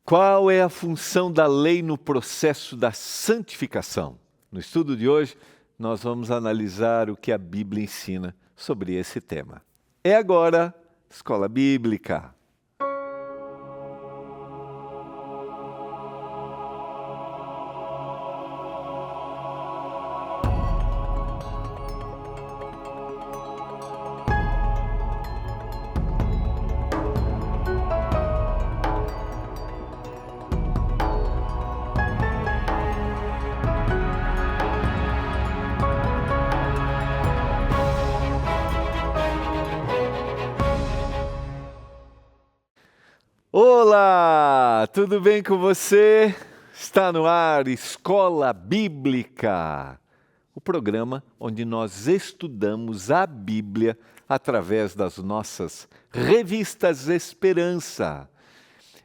Qual é a função da lei no processo da santificação? No estudo de hoje, nós vamos analisar o que a Bíblia ensina sobre esse tema. É agora, Escola Bíblica. Olá, tudo bem com você? Está no ar Escola Bíblica, o programa onde nós estudamos a Bíblia através das nossas revistas Esperança.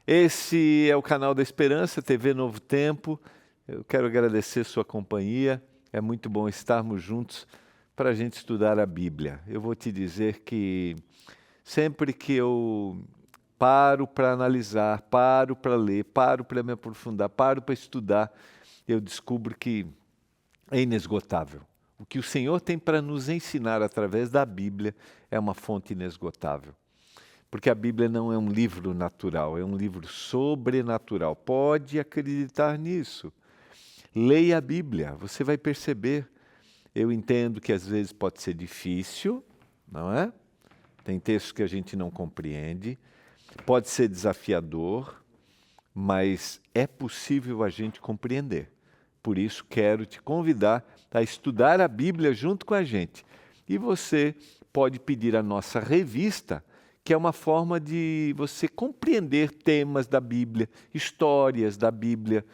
Esse é o canal da Esperança, TV Novo Tempo. Eu quero agradecer sua companhia. É muito bom estarmos juntos para a gente estudar a Bíblia. Eu vou te dizer que sempre que eu paro para analisar, paro para ler, paro para me aprofundar, paro para estudar, eu descubro que é inesgotável. O que o Senhor tem para nos ensinar através da Bíblia é uma fonte inesgotável. Porque a Bíblia não é um livro natural, é um livro sobrenatural. Pode acreditar nisso. Leia a Bíblia, você vai perceber. Eu entendo que às vezes pode ser difícil, não é? Tem textos que a gente não compreende. Pode ser desafiador, mas é possível a gente compreender. Por isso, quero te convidar a estudar a Bíblia junto com a gente. E você pode pedir a nossa revista, que é uma forma de você compreender temas da Bíblia, histórias da Bíblia.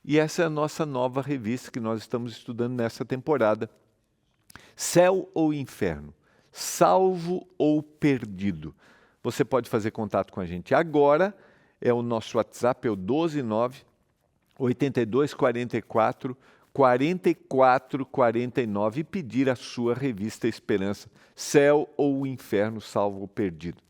E essa é a nossa nova revista que nós estamos estudando nessa temporada. Céu ou Inferno? Salvo ou perdido? Você pode fazer contato com a gente agora, é o nosso WhatsApp, é o 129-8244-4449 e pedir a sua revista Esperança, Céu ou Inferno, Salvo ou Perdido.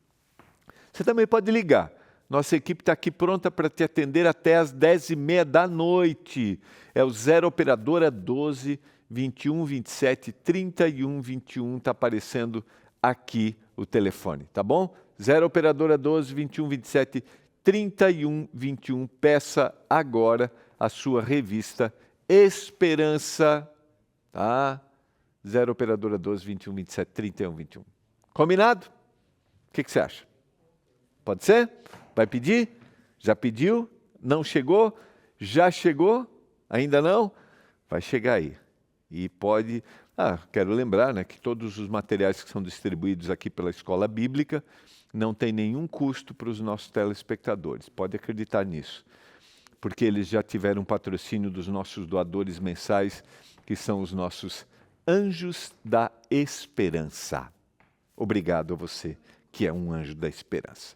Você também pode ligar, nossa equipe está aqui pronta para te atender até às 10h30 da noite. É o 0 Operadora 12 21 27 31 21, está aparecendo aqui o telefone, tá bom? 0 Operadora 12 21 27 31 21. Peça agora a sua revista Esperança, tá? 0 Operadora 12 21 27 31 21. Combinado? O que você acha? Pode ser? Vai pedir? Já pediu? Não chegou? Já chegou? Ainda não? Vai chegar aí. E pode... quero lembrar, né, que todos os materiais que são distribuídos aqui pela Escola Bíblica não tem nenhum custo para os nossos telespectadores. Pode acreditar nisso. Porque eles já tiveram patrocínio dos nossos doadores mensais, que são os nossos Anjos da Esperança. Obrigado a você, que é um anjo da esperança.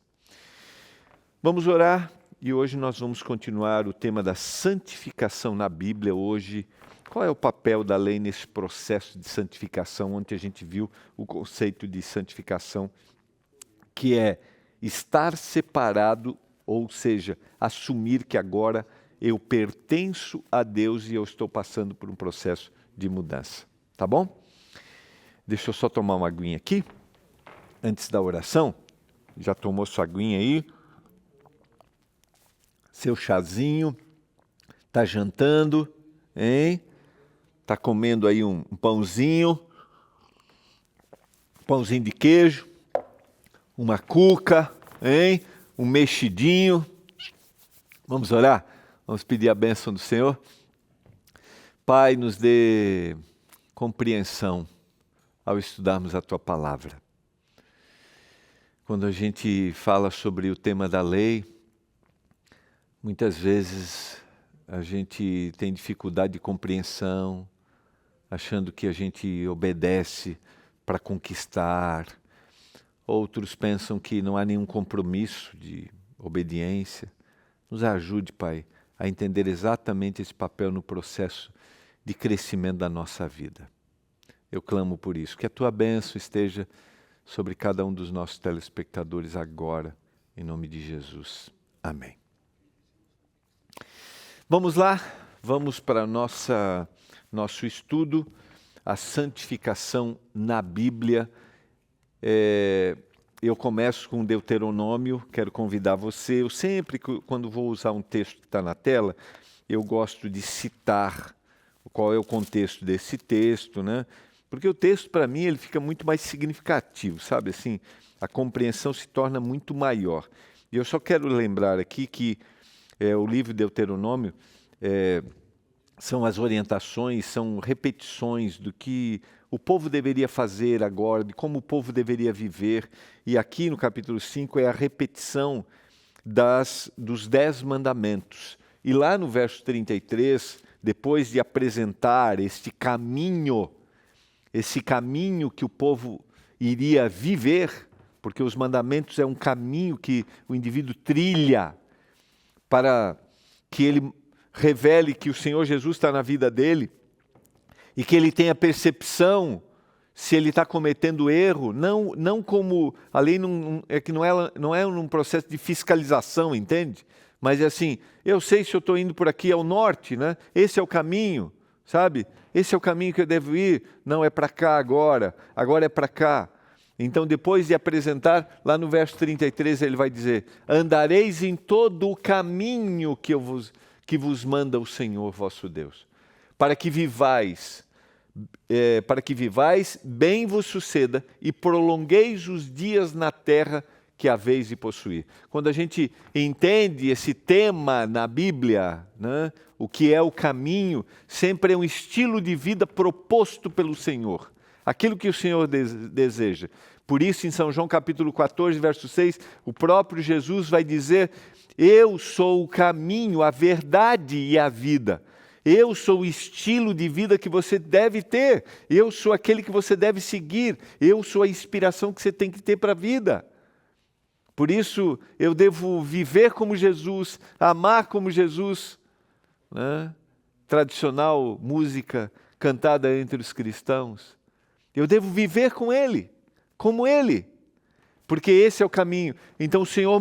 Vamos orar e hoje nós vamos continuar o tema da santificação na Bíblia. Hoje, qual é o papel da lei nesse processo de santificação, onde a gente viu o conceito de santificação, que é estar separado, ou seja, assumir que agora eu pertenço a Deus e eu estou passando por um processo de mudança. Tá bom? Deixa eu só tomar uma aguinha aqui, antes da oração. Já tomou sua aguinha aí? Seu chazinho, tá jantando, hein? Tá comendo aí um pãozinho de queijo, uma cuca, hein? Um mexidinho. Vamos orar? Vamos pedir a bênção do Senhor? Pai, nos dê compreensão ao estudarmos a Tua Palavra. Quando a gente fala sobre o tema da lei, muitas vezes a gente tem dificuldade de compreensão, achando que a gente obedece para conquistar. Outros pensam que não há nenhum compromisso de obediência. Nos ajude, Pai, a entender exatamente esse papel no processo de crescimento da nossa vida. Eu clamo por isso, que a Tua bênção esteja sobre cada um dos nossos telespectadores agora, em nome de Jesus. Amém. Vamos lá, vamos para nosso estudo, a santificação na Bíblia. Eu começo com Deuteronômio, quero convidar você. Eu sempre, quando vou usar um texto que está na tela, eu gosto de citar qual é o contexto desse texto, né? Porque o texto, para mim, ele fica muito mais significativo, sabe? Assim, a compreensão se torna muito maior. E eu só quero lembrar aqui que o livro de Deuteronômio são as orientações, são repetições do que o povo deveria fazer agora, de como o povo deveria viver. E aqui no capítulo 5 é a repetição dos 10 mandamentos. E lá no verso 33, depois de apresentar esse caminho que o povo iria viver, porque os mandamentos é um caminho que o indivíduo trilha para que ele revele que o Senhor Jesus está na vida dele e que ele tenha percepção se ele está cometendo erro, não como a lei não é um processo de fiscalização, entende? Mas é assim, eu sei se eu estou indo por aqui ao norte, né? Esse é o caminho, sabe? Esse é o caminho que eu devo ir. Não é para cá agora é para cá. Então, depois de apresentar, lá no verso 33, ele vai dizer: andareis em todo o caminho que vos manda o Senhor vosso Deus, para que vivais, bem vos suceda e prolongueis os dias na terra que haveis de possuir. Quando a gente entende esse tema na Bíblia, né, o que é o caminho, sempre é um estilo de vida proposto pelo Senhor. Aquilo que o Senhor deseja. Por isso, em São João capítulo 14, verso 6, o próprio Jesus vai dizer: eu sou o caminho, a verdade e a vida. Eu sou o estilo de vida que você deve ter. Eu sou aquele que você deve seguir. Eu sou a inspiração que você tem que ter para a vida. Por isso, eu devo viver como Jesus, amar como Jesus. Né? Tradicional música cantada entre os cristãos. Eu devo viver com Ele, como Ele, porque esse é o caminho. Então o Senhor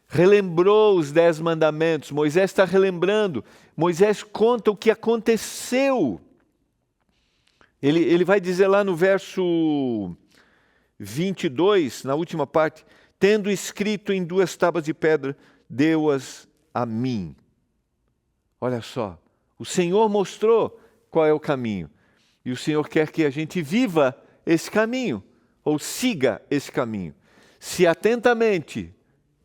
relembrou os 10 mandamentos. Moisés está relembrando. Moisés conta o que aconteceu. Ele vai dizer lá no verso 22, na última parte: tendo escrito em 2 tábuas de pedra, deu-as a mim. Olha só, o Senhor mostrou qual é o caminho. E o Senhor quer que a gente viva esse caminho, ou siga esse caminho. Se atentamente,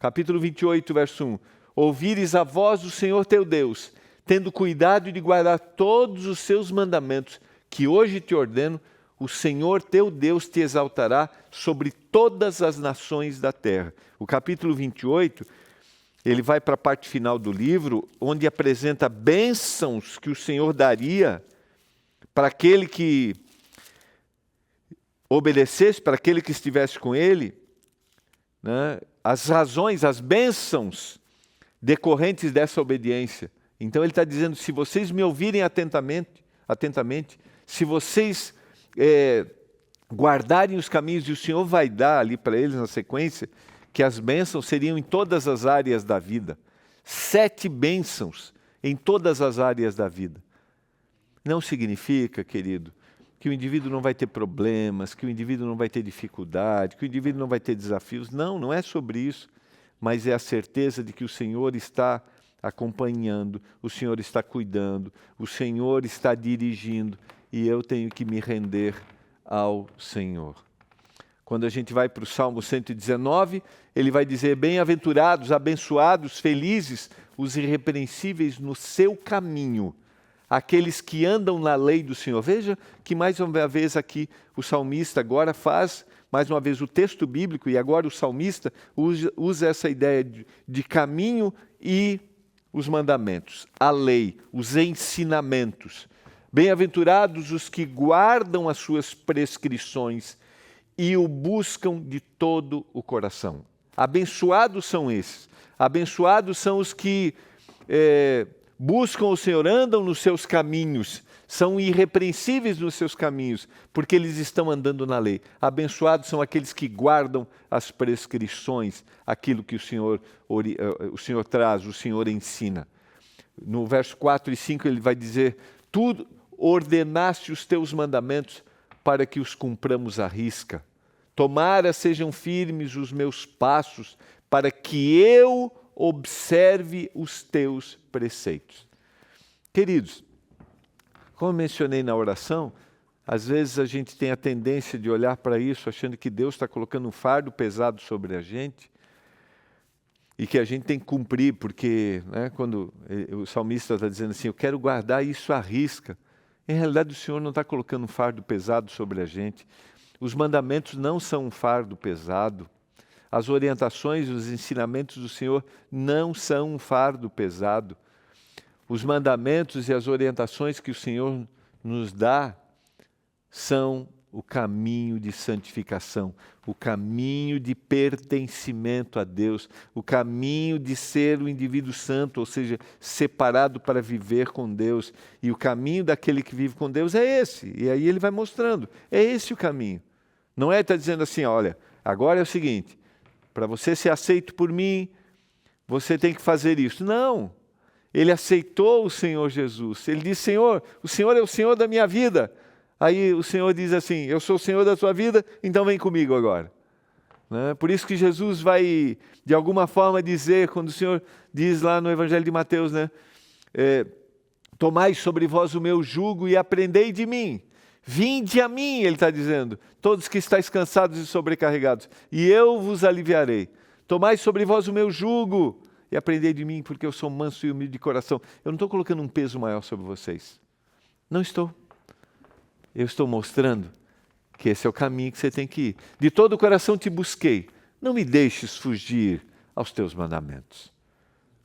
capítulo 28, verso 1, ouvires a voz do Senhor teu Deus, tendo cuidado de guardar todos os seus mandamentos, que hoje te ordeno, o Senhor teu Deus te exaltará sobre todas as nações da terra. O capítulo 28, ele vai para a parte final do livro, onde apresenta bênçãos que o Senhor daria para aquele que obedecesse, para aquele que estivesse com ele, né? As razões, as bênçãos decorrentes dessa obediência. Então ele está dizendo: se vocês me ouvirem atentamente, se vocês guardarem os caminhos, e o Senhor vai dar ali para eles na sequência, que as bênçãos seriam em todas as áreas da vida. 7 bênçãos em todas as áreas da vida. Não significa, querido, que o indivíduo não vai ter problemas, que o indivíduo não vai ter dificuldade, que o indivíduo não vai ter desafios. Não é sobre isso, mas é a certeza de que o Senhor está acompanhando, o Senhor está cuidando, o Senhor está dirigindo, e eu tenho que me render ao Senhor. Quando a gente vai para o Salmo 119, ele vai dizer: bem-aventurados, abençoados, felizes, os irrepreensíveis no seu caminho, aqueles que andam na lei do Senhor. Veja que mais uma vez aqui o salmista agora faz, mais uma vez o texto bíblico, e agora o salmista usa essa ideia de caminho e os mandamentos, a lei, os ensinamentos. Bem-aventurados os que guardam as suas prescrições e o buscam de todo o coração. Abençoados são esses. Abençoados são os que buscam o Senhor, andam nos seus caminhos, são irrepreensíveis nos seus caminhos, porque eles estão andando na lei. Abençoados são aqueles que guardam as prescrições, aquilo que o Senhor traz, o Senhor ensina. No verso 4 e 5 ele vai dizer: tu ordenaste os teus mandamentos para que os cumpramos à risca. Tomara sejam firmes os meus passos para que eu observe os teus preceitos. Queridos, como eu mencionei na oração, às vezes a gente tem a tendência de olhar para isso achando que Deus está colocando um fardo pesado sobre a gente e que a gente tem que cumprir, porque quando o salmista está dizendo assim, eu quero guardar isso à risca, em realidade o Senhor não está colocando um fardo pesado sobre a gente. Os mandamentos não são um fardo pesado. As orientações e os ensinamentos do Senhor não são um fardo pesado. Os mandamentos e as orientações que o Senhor nos dá são o caminho de santificação, o caminho de pertencimento a Deus, o caminho de ser o indivíduo santo, ou seja, separado para viver com Deus. E o caminho daquele que vive com Deus é esse. E aí ele vai mostrando, é esse o caminho. Não é estar dizendo assim, olha, agora é o seguinte, para você ser aceito por mim, você tem que fazer isso. Não, ele aceitou o Senhor Jesus. Ele disse, Senhor, o Senhor é o Senhor da minha vida. Aí o Senhor diz assim, eu sou o Senhor da sua vida, então vem comigo agora. Por isso que Jesus vai, de alguma forma, dizer, quando o Senhor diz lá no Evangelho de Mateus, tomai sobre vós o meu jugo e aprendei de mim. Vinde a mim, ele está dizendo, todos que estáis cansados e sobrecarregados, e eu vos aliviarei. Tomai sobre vós o meu jugo e aprendei de mim, porque eu sou manso e humilde de coração. Eu não estou colocando um peso maior sobre vocês. Não estou. Eu estou mostrando que esse é o caminho que você tem que ir. De todo o coração te busquei. Não me deixes fugir aos teus mandamentos.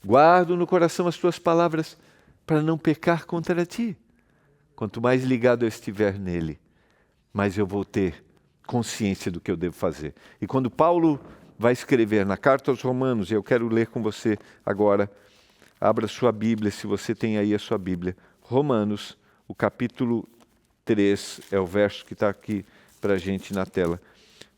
Guardo no coração as tuas palavras para não pecar contra ti. Quanto mais ligado eu estiver nele, mais eu vou ter consciência do que eu devo fazer. E quando Paulo vai escrever na carta aos Romanos, e eu quero ler com você agora, abra sua Bíblia, se você tem aí a sua Bíblia. Romanos, o capítulo 3, é o verso que está aqui para a gente na tela.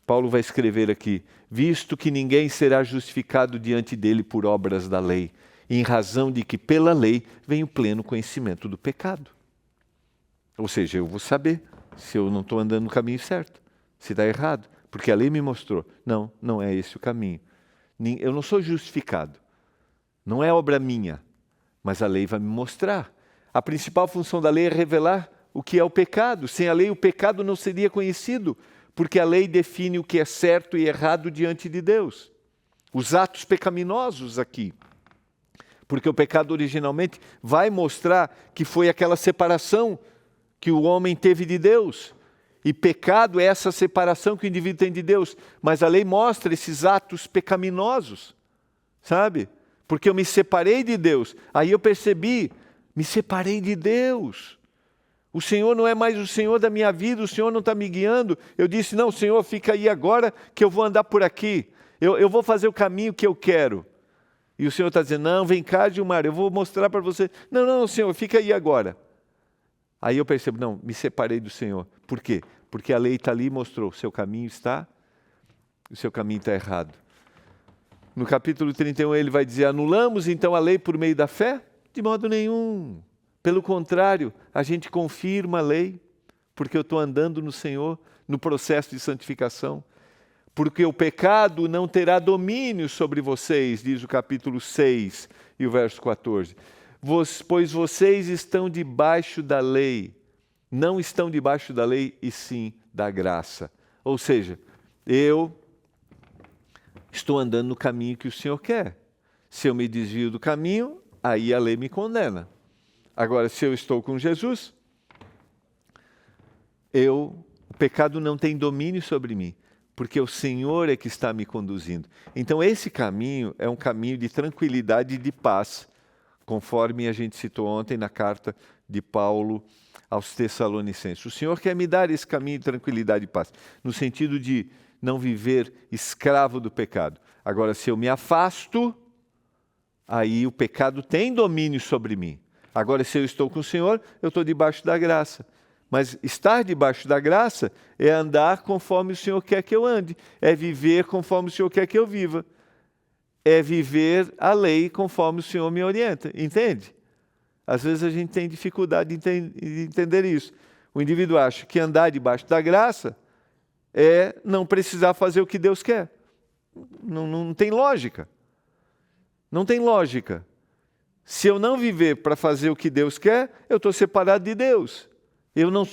Paulo vai escrever aqui, visto que ninguém será justificado diante dele por obras da lei, em razão de que pela lei vem o pleno conhecimento do pecado. Ou seja, eu vou saber se eu não estou andando no caminho certo, se está errado, porque a lei me mostrou. Não, não é esse o caminho. Eu não sou justificado, não é obra minha, mas a lei vai me mostrar. A principal função da lei é revelar o que é o pecado. Sem a lei, o pecado não seria conhecido, porque a lei define o que é certo e errado diante de Deus. Os atos pecaminosos aqui. Porque o pecado originalmente vai mostrar que foi aquela separação que o homem teve de Deus. E pecado é essa separação que o indivíduo tem de Deus. Mas a lei mostra esses atos pecaminosos, sabe? Porque eu me separei de Deus. Aí eu percebi, me separei de Deus. O Senhor não é mais o Senhor da minha vida, o Senhor não está me guiando. Eu disse, não, Senhor, fica aí agora que eu vou andar por aqui. Eu vou fazer o caminho que eu quero. E o Senhor está dizendo, não, vem cá, Gilmar, eu vou mostrar para você. Não, não, Senhor, fica aí agora. Aí eu percebo, não, me separei do Senhor. Por quê? Porque a lei está ali e mostrou, o seu caminho está errado. No capítulo 31 ele vai dizer, anulamos então a lei por meio da fé? De modo nenhum. Pelo contrário, a gente confirma a lei, porque eu estou andando no Senhor, no processo de santificação. Porque o pecado não terá domínio sobre vocês, diz o capítulo 6 e o verso 14. Pois vocês estão debaixo da lei, não estão debaixo da lei, e sim da graça. Ou seja, eu estou andando no caminho que o Senhor quer. Se eu me desvio do caminho, aí a lei me condena. Agora, se eu estou com Jesus, o pecado não tem domínio sobre mim, porque o Senhor é que está me conduzindo. Então, esse caminho é um caminho de tranquilidade e de paz, conforme a gente citou ontem na carta de Paulo aos Tessalonicenses. O Senhor quer me dar esse caminho de tranquilidade e paz, no sentido de não viver escravo do pecado. Agora, se eu me afasto, aí o pecado tem domínio sobre mim. Agora, se eu estou com o Senhor, eu estou debaixo da graça. Mas estar debaixo da graça é andar conforme o Senhor quer que eu ande. É viver conforme o Senhor quer que eu viva. É viver a lei conforme o Senhor me orienta. Entende? Às vezes a gente tem dificuldade de entender isso. O indivíduo acha que andar debaixo da graça é não precisar fazer o que Deus quer. Não tem lógica. Não tem lógica. Se eu não viver para fazer o que Deus quer, eu estou separado de Deus. Eu não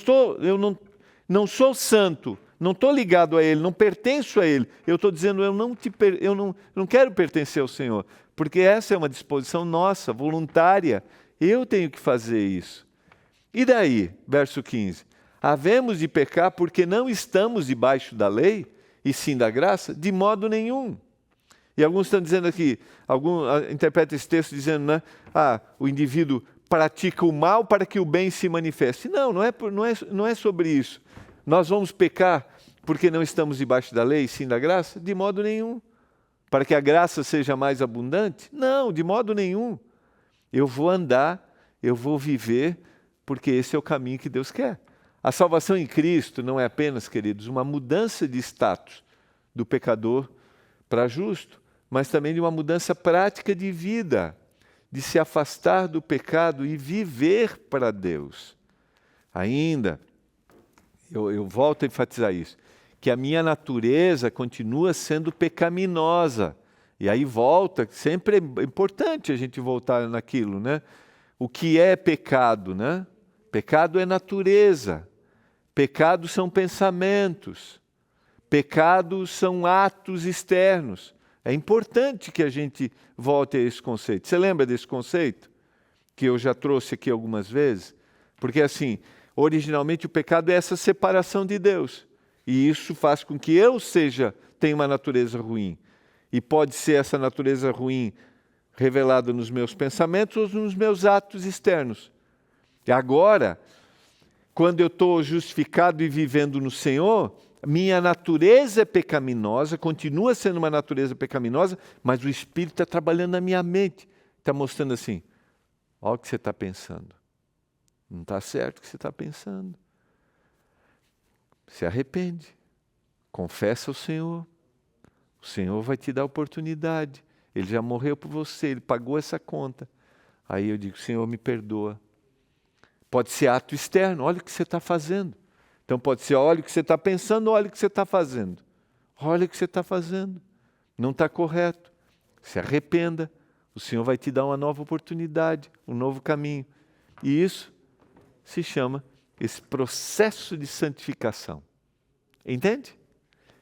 sou santo, não estou ligado a Ele, não pertenço a Ele. Eu estou dizendo, eu não quero pertencer ao Senhor, porque essa é uma disposição nossa, voluntária. Eu tenho que fazer isso. E daí, verso 15, havemos de pecar porque não estamos debaixo da lei, e sim da graça? De modo nenhum. E alguns estão dizendo aqui, interpreta esse texto dizendo, né? O indivíduo pratica o mal para que o bem se manifeste. Não é sobre isso. Nós vamos pecar porque não estamos debaixo da lei, e sim da graça? De modo nenhum. Para que a graça seja mais abundante? Não, de modo nenhum. Eu vou andar, eu vou viver, porque esse é o caminho que Deus quer. A salvação em Cristo não é apenas, queridos, uma mudança de status do pecador para justo, mas também de uma mudança prática de vida, de se afastar do pecado e viver para Deus. Ainda, eu volto a enfatizar isso, que a minha natureza continua sendo pecaminosa. E aí volta, sempre é importante a gente voltar naquilo, né? O que é pecado, né? Pecado é natureza. Pecado são pensamentos. Pecado são atos externos. É importante que a gente volte a esse conceito. Você lembra desse conceito? Que eu já trouxe aqui algumas vezes? Porque assim, originalmente o pecado é essa separação de Deus. E isso faz com que eu tenha uma natureza ruim. E pode ser essa natureza ruim revelada nos meus pensamentos ou nos meus atos externos. E agora, quando eu estou justificado e vivendo no Senhor, minha natureza é pecaminosa, continua sendo uma natureza pecaminosa, mas o Espírito está trabalhando na minha mente. Está mostrando assim, olha o que você está pensando. Não está certo o que você está pensando. Se arrepende, confessa ao Senhor. O Senhor vai te dar oportunidade. Ele já morreu por você, Ele pagou essa conta. Aí eu digo, Senhor, me perdoa. Pode ser ato externo, olha o que você está fazendo. Então pode ser, olha o que você está pensando, olha o que você está fazendo. Olha o que você está fazendo. Não está correto. Se arrependa. O Senhor vai te dar uma nova oportunidade, um novo caminho. E isso se chama esse processo de santificação. Entende?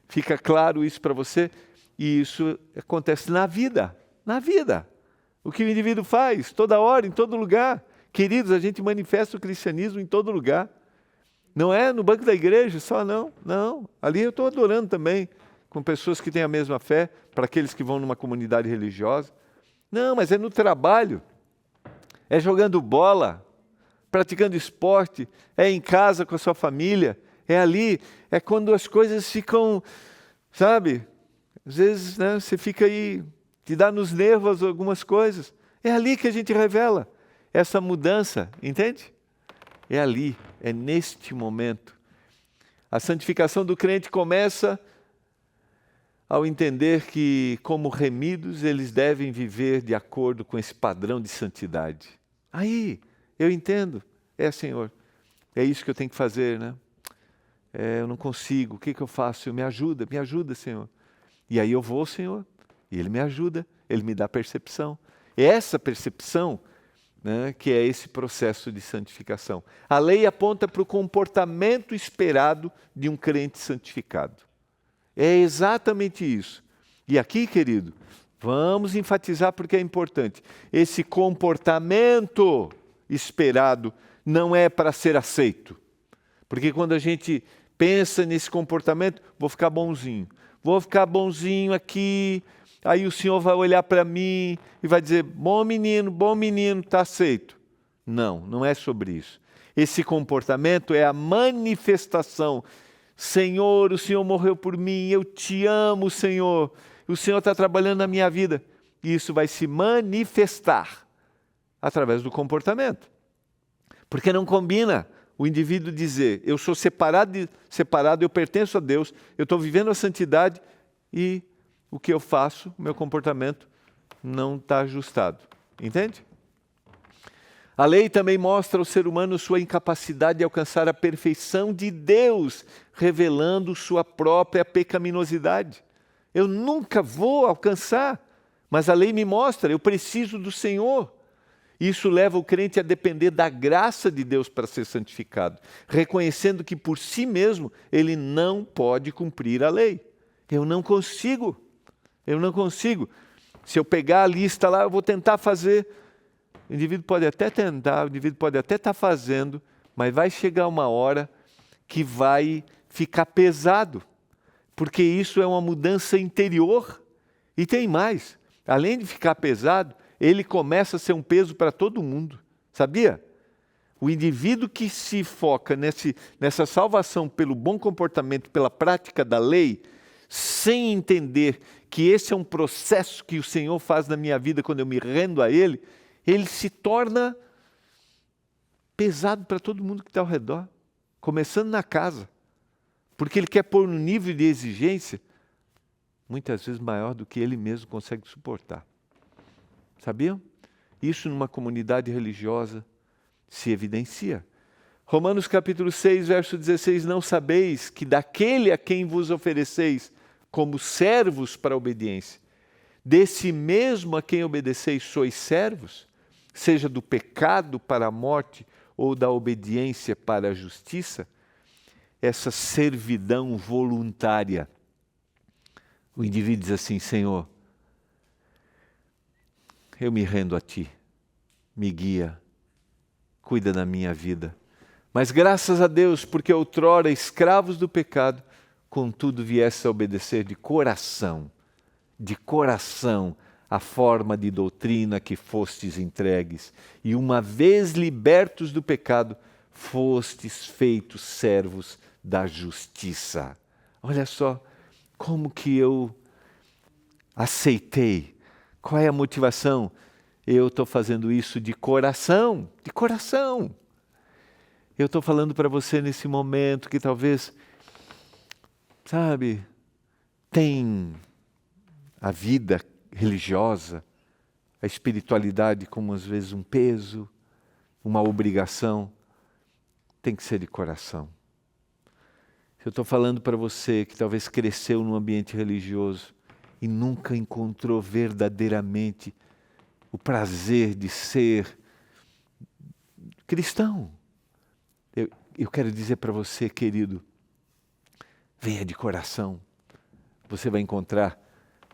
Fica claro isso para você? E isso acontece na vida. Na vida. O que o indivíduo faz, toda hora, em todo lugar. Queridos, a gente manifesta o cristianismo em todo lugar. Não é no banco da igreja só, não. Não. Ali eu estou adorando também, com pessoas que têm a mesma fé, para aqueles que vão numa comunidade religiosa. Não, mas é no trabalho. É jogando bola, praticando esporte, é em casa com a sua família, é ali, é quando as coisas ficam, sabe? Às vezes, né, você fica aí, te dá nos nervos algumas coisas. É ali que a gente revela essa mudança, entende? É ali, é neste momento. A santificação do crente começa ao entender que, como remidos, eles devem viver de acordo com esse padrão de santidade. Aí, eu entendo. Senhor, é isso que eu tenho que fazer, né? Eu não consigo, o que eu faço? Me ajuda, Senhor. E aí eu vou, Senhor, e Ele me ajuda, Ele me dá percepção. É essa percepção, né, que é esse processo de santificação. A lei aponta para o comportamento esperado de um crente santificado. É exatamente isso. E aqui, querido, vamos enfatizar porque é importante. Esse comportamento esperado não é para ser aceito. Porque quando a gente pensa nesse comportamento, vou ficar bonzinho aqui, aí o Senhor vai olhar para mim e vai dizer, bom menino, está aceito. Não é sobre isso. Esse comportamento é a manifestação. Senhor, o Senhor morreu por mim, eu te amo, Senhor. O Senhor está trabalhando na minha vida. E isso vai se manifestar através do comportamento. Porque não combina o indivíduo dizer, eu sou separado, eu pertenço a Deus, eu estou vivendo a santidade e o que eu faço, o meu comportamento não está ajustado. Entende? A lei também mostra ao ser humano sua incapacidade de alcançar a perfeição de Deus, revelando sua própria pecaminosidade. Eu nunca vou alcançar, mas a lei me mostra, eu preciso do Senhor. Isso leva o crente a depender da graça de Deus para ser santificado, reconhecendo que por si mesmo ele não pode cumprir a lei. Eu não consigo. Se eu pegar a lista lá, eu vou tentar fazer. O indivíduo pode até tentar, o indivíduo pode até estar fazendo, mas vai chegar uma hora que vai ficar pesado, porque isso é uma mudança interior. E tem mais, além de ficar pesado, ele começa a ser um peso para todo mundo, sabia? O indivíduo que se foca nessa salvação pelo bom comportamento, pela prática da lei, sem entender que esse é um processo que o Senhor faz na minha vida quando eu me rendo a Ele, ele se torna pesado para todo mundo que está ao redor, começando na casa, porque ele quer pôr um nível de exigência muitas vezes maior do que ele mesmo consegue suportar. Sabiam? Isso numa comunidade religiosa se evidencia. Romanos capítulo 6, verso 16, não sabeis que daquele a quem vos ofereceis como servos para a obediência, desse mesmo a quem obedeceis sois servos, seja do pecado para a morte ou da obediência para a justiça, essa servidão voluntária. O indivíduo diz assim, Senhor, eu me rendo a Ti, me guia, cuida da minha vida. Mas graças a Deus, porque outrora escravos do pecado, contudo viesse a obedecer de coração, a forma de doutrina que fostes entregues. E uma vez libertos do pecado, fostes feitos servos da justiça. Olha só, como que eu aceitei. Qual é a motivação? Eu estou fazendo isso de coração, Eu estou falando para você nesse momento que talvez, tem a vida religiosa, a espiritualidade como às vezes um peso, uma obrigação, tem que ser de coração. Eu estou falando para você que talvez cresceu num ambiente religioso e nunca encontrou verdadeiramente o prazer de ser cristão. Eu quero dizer para você, querido, venha de coração. Você vai encontrar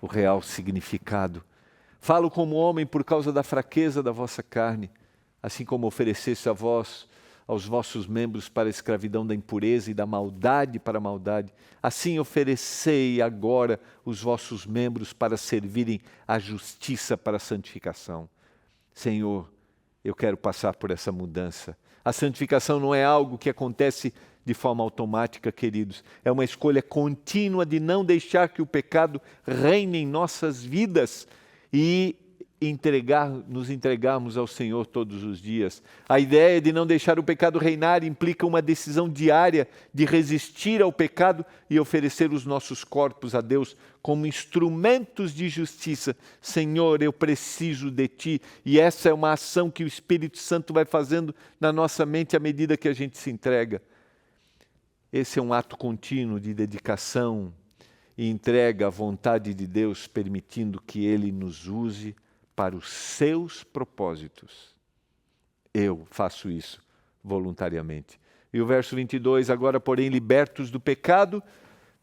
o real significado. Falo como homem por causa da fraqueza da vossa carne, assim como oferecesse a vós, aos vossos membros para a escravidão da impureza e da maldade para a maldade, assim oferecei agora os vossos membros para servirem à justiça para a santificação. Senhor, eu quero passar por essa mudança. A santificação não é algo que acontece de forma automática, queridos. É uma escolha contínua de não deixar que o pecado reine em nossas vidas e nos entregarmos ao Senhor todos os dias. A ideia de não deixar o pecado reinar implica uma decisão diária de resistir ao pecado e oferecer os nossos corpos a Deus como instrumentos de justiça. Senhor, eu preciso de Ti. E essa é uma ação que o Espírito Santo vai fazendo na nossa mente à medida que a gente se entrega. Esse é um ato contínuo de dedicação e entrega à vontade de Deus, permitindo que Ele nos use para os seus propósitos. Eu faço isso voluntariamente. E o verso 22, agora porém libertos do pecado,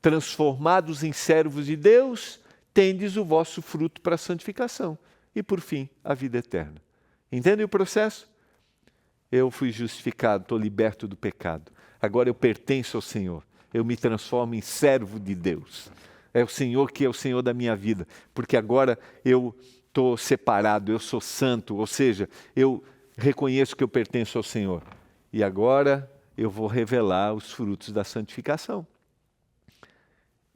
transformados em servos de Deus, tendes o vosso fruto para a santificação. E por fim, a vida eterna. Entendem o processo? Eu fui justificado, estou liberto do pecado. Agora eu pertenço ao Senhor. Eu me transformo em servo de Deus. É o Senhor que é o Senhor da minha vida. Porque agora eu estou separado, eu sou santo, ou seja, eu reconheço que eu pertenço ao Senhor. E agora eu vou revelar os frutos da santificação.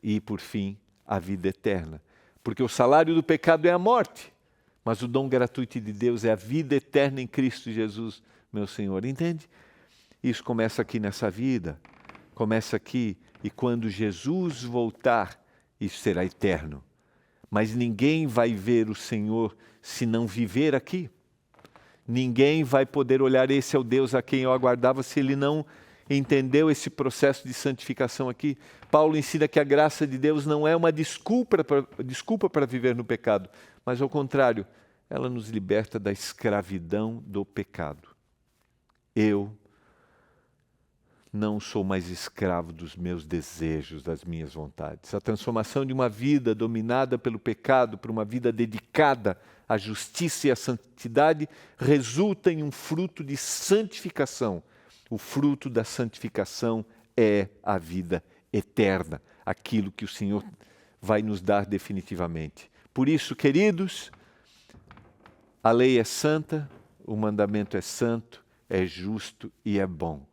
E, por fim, a vida eterna. Porque o salário do pecado é a morte, mas o dom gratuito de Deus é a vida eterna em Cristo Jesus, meu Senhor. Entende? Isso começa aqui nessa vida, começa aqui, e quando Jesus voltar, isso será eterno. Mas ninguém vai ver o Senhor se não viver aqui. Ninguém vai poder olhar, esse é o Deus a quem eu aguardava, se ele não entendeu esse processo de santificação aqui. Paulo ensina que a graça de Deus não é uma desculpa para viver no pecado, mas ao contrário, ela nos liberta da escravidão do pecado. Eu não sou mais escravo dos meus desejos, das minhas vontades. A transformação de uma vida dominada pelo pecado para uma vida dedicada à justiça e à santidade resulta em um fruto de santificação. O fruto da santificação é a vida eterna, aquilo que o Senhor vai nos dar definitivamente. Por isso, queridos, a lei é santa, o mandamento é santo, é justo e é bom.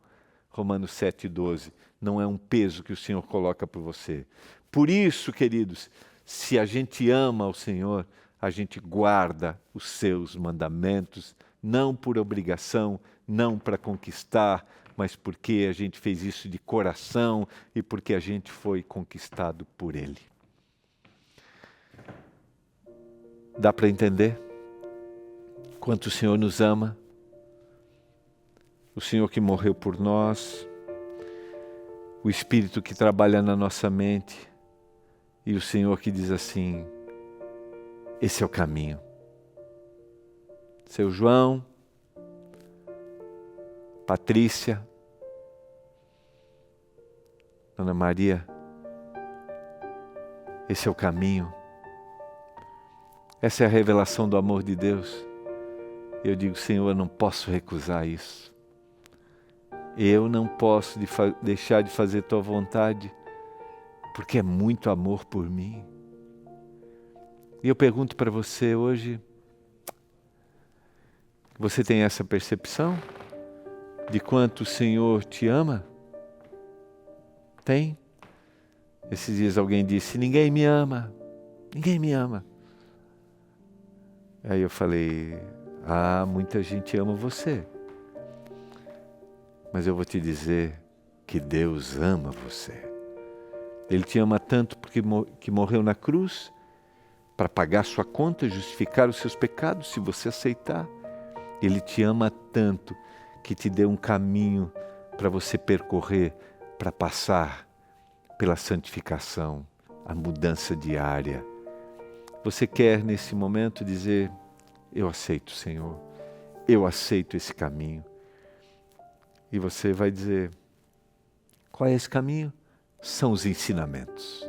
Romanos 7,12, não é um peso que o Senhor coloca para você. Por isso, queridos, se a gente ama o Senhor, a gente guarda os seus mandamentos, não por obrigação, não para conquistar, mas porque a gente fez isso de coração e porque a gente foi conquistado por Ele. Dá para entender? Quanto o Senhor nos ama, o Senhor que morreu por nós, o Espírito que trabalha na nossa mente e o Senhor que diz assim, esse é o caminho. Seu João, Patrícia, Dona Maria, esse é o caminho. Essa é a revelação do amor de Deus. Eu digo, Senhor, eu não posso recusar isso. Eu não posso deixar de fazer Tua vontade, porque é muito amor por mim. E eu pergunto para você hoje, você tem essa percepção de quanto o Senhor te ama? Tem? Esses dias alguém disse, ninguém me ama, ninguém me ama. Aí eu falei, muita gente ama você. Mas eu vou te dizer que Deus ama você. Ele te ama tanto porque que morreu na cruz para pagar sua conta, justificar os seus pecados, se você aceitar. Ele te ama tanto que te deu um caminho para você percorrer, para passar pela santificação, a mudança diária. Você quer nesse momento dizer, eu aceito, Senhor, eu aceito esse caminho. E você vai dizer, qual é esse caminho? São os ensinamentos,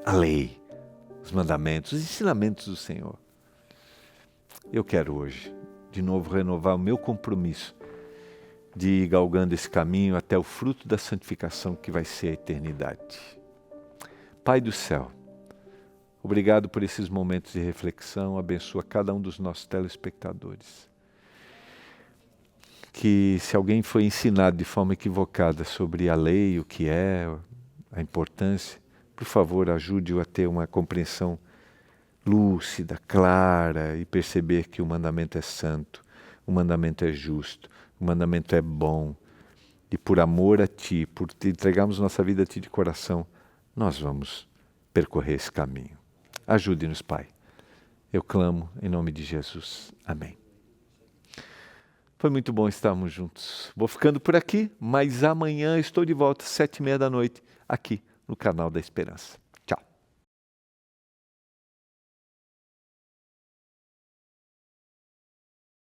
a lei, os mandamentos, os ensinamentos do Senhor. Eu quero hoje, de novo, renovar o meu compromisso de ir galgando esse caminho até o fruto da santificação que vai ser a eternidade. Pai do céu, obrigado por esses momentos de reflexão, abençoa cada um dos nossos telespectadores. Que se alguém foi ensinado de forma equivocada sobre a lei, o que é, a importância, por favor, ajude-o a ter uma compreensão lúcida, clara e perceber que o mandamento é santo, o mandamento é justo, o mandamento é bom. E por amor a Ti, por te entregarmos nossa vida a Ti de coração, nós vamos percorrer esse caminho. Ajude-nos, Pai. Eu clamo em nome de Jesus. Amém. Foi muito bom estarmos juntos. Vou ficando por aqui, mas amanhã estou de volta, 7h30 da noite, aqui no canal da Esperança.